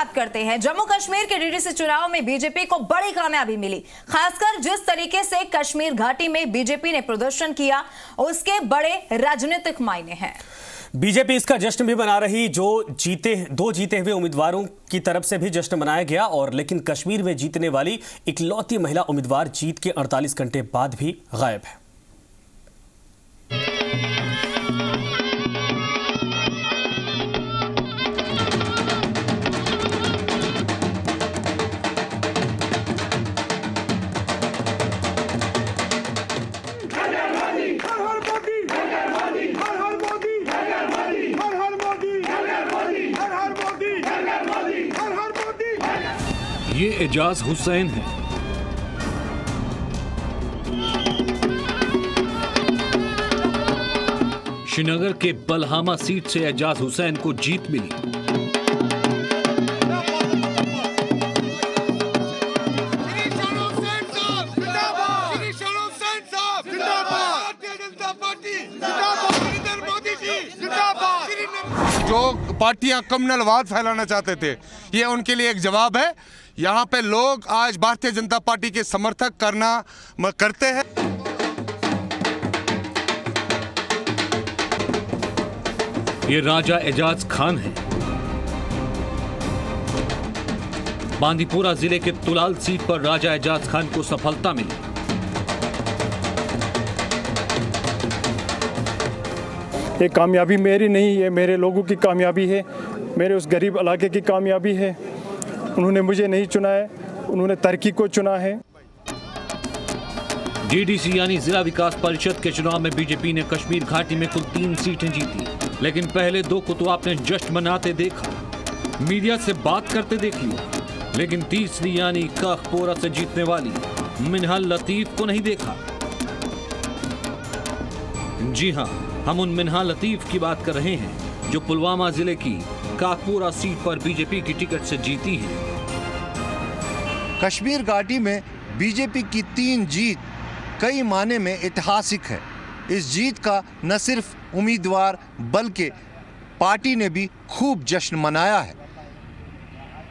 बात करते हैं। जम्मू कश्मीर के डीडीसी चुनाव में बीजेपी को बड़ी कामयाबी मिली। खासकर जिस तरीके से कश्मीर घाटी में बीजेपी ने प्रदर्शन किया, उसके बड़े राजनीतिक मायने हैं। बीजेपी इसका जश्न भी मना रही। दो जीते हुए उम्मीदवारों की तरफ से भी जश्न मनाया गया, और लेकिन कश्मीर में जीतने वाली इकलौती महिला उम्मीदवार जीत के 48 घंटे बाद भी गायब है। ये एजाज हुसैन है। श्रीनगर के बलहामा सीट से एजाज हुसैन को जीत मिली। जो पार्टियां कम्युनलवाद फैलाना चाहते थे, ये उनके लिए एक जवाब है। यहाँ पे लोग आज भारतीय जनता पार्टी के समर्थक करते हैं। ये राजा एजाज खान है। बांदीपुरा जिले के तुलाल सीट पर राजा एजाज खान को सफलता मिली। ये कामयाबी मेरी नहीं है, मेरे लोगों की कामयाबी है, मेरे उस गरीब इलाके की कामयाबी है। उन्होंने मुझे नहीं चुना है, उन्होंने तरक्की को चुना है। डीडीसी यानी जिला विकास परिषद के चुनाव में बीजेपी ने कश्मीर घाटी में कुल 3 सीटें जीती, लेकिन पहले 2 को तो आपने जश्न मनाते देखा, मीडिया से बात करते देख लिया, लेकिन तीसरी यानी काकपोरा से जीतने वाली मिन्हाल लतीफ को नहीं देखा। जी हां, हम उन मिन्हाल लतीफ की बात कर रहे हैं जो पुलवामा जिले की काकपोरा सीट पर बीजेपी की टिकट से जीती है। कश्मीर घाटी में बीजेपी की 3 जीत कई मायने में ऐतिहासिक है। इस जीत का न सिर्फ उम्मीदवार बल्कि पार्टी ने भी खूब जश्न मनाया है।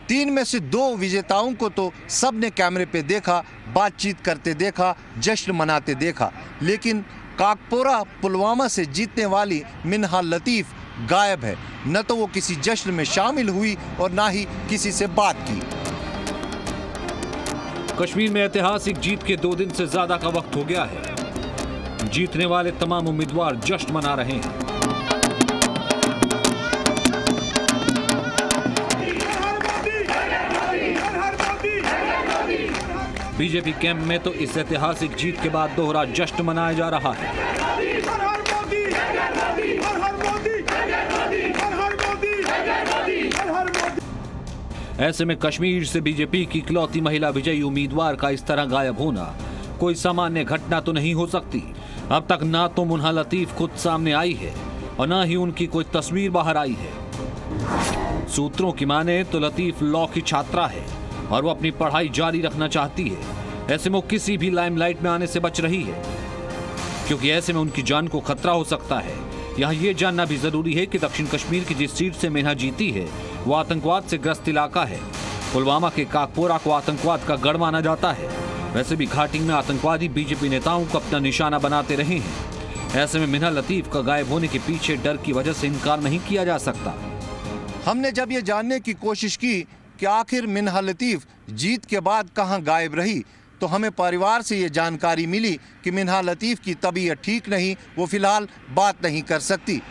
3 में से 2 विजेताओं को तो सबने कैमरे पे देखा, बातचीत करते देखा, जश्न मनाते देखा, लेकिन काकपोरा पुलवामा से जीतने वाली मिन्हाल लतीफ गायब है। न तो वो किसी जश्न में शामिल हुई और ना ही किसी से बात की। कश्मीर में ऐतिहासिक जीत के 2 दिन से ज्यादा का वक्त हो गया है। जीतने वाले तमाम उम्मीदवार जश्न मना रहे हैं। बीजेपी कैंप में तो इस ऐतिहासिक जीत के बाद दोहरा जश्न मनाया जा रहा है। ऐसे में कश्मीर से बीजेपी की इकलौती महिला विजयी उम्मीदवार का इस तरह गायब होना कोई सामान्य घटना तो नहीं हो सकती। अब तक ना तो मिन्हाल लतीफ खुद सामने आई है और ना ही उनकी कोई तस्वीर बाहर आई है। सूत्रों की माने तो लतीफ लॉ की छात्रा है और वो अपनी पढ़ाई जारी रखना चाहती है। ऐसे में वो किसी भी लाइमलाइट में आने से बच रही है, क्योंकि ऐसे में उनकी जान को खतरा हो सकता है। यहाँ ये जानना भी जरूरी है कि दक्षिण कश्मीर की जिस सीट से मिन्हा जीती है वो आतंकवाद से ग्रस्त इलाका है। पुलवामा के काकपोरा को आतंकवाद का गढ़ माना जाता है। वैसे भी घाटी में आतंकवादी बीजेपी नेताओं को अपना निशाना बनाते रहे हैं। ऐसे में मिन्हाल लतीफ का गायब होने के पीछे डर की वजह से इनकार नहीं किया जा सकता। हमने जब ये जानने की कोशिश की कि आखिर मिन्हाल लतीफ जीत के बाद कहां गायब रही, तो हमें परिवार से ये जानकारी मिली कि मिन्हाल लतीफ की तबीयत ठीक नहीं, वो फिलहाल बात नहीं कर सकती।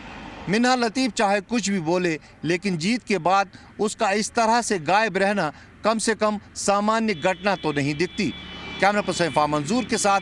मिन्हाल लतीफ चाहे कुछ भी बोले, लेकिन जीत के बाद उसका इस तरह से गायब रहना कम से कम सामान्य घटना तो नहीं दिखती। कैमरा पर्सन मंजूर के साथ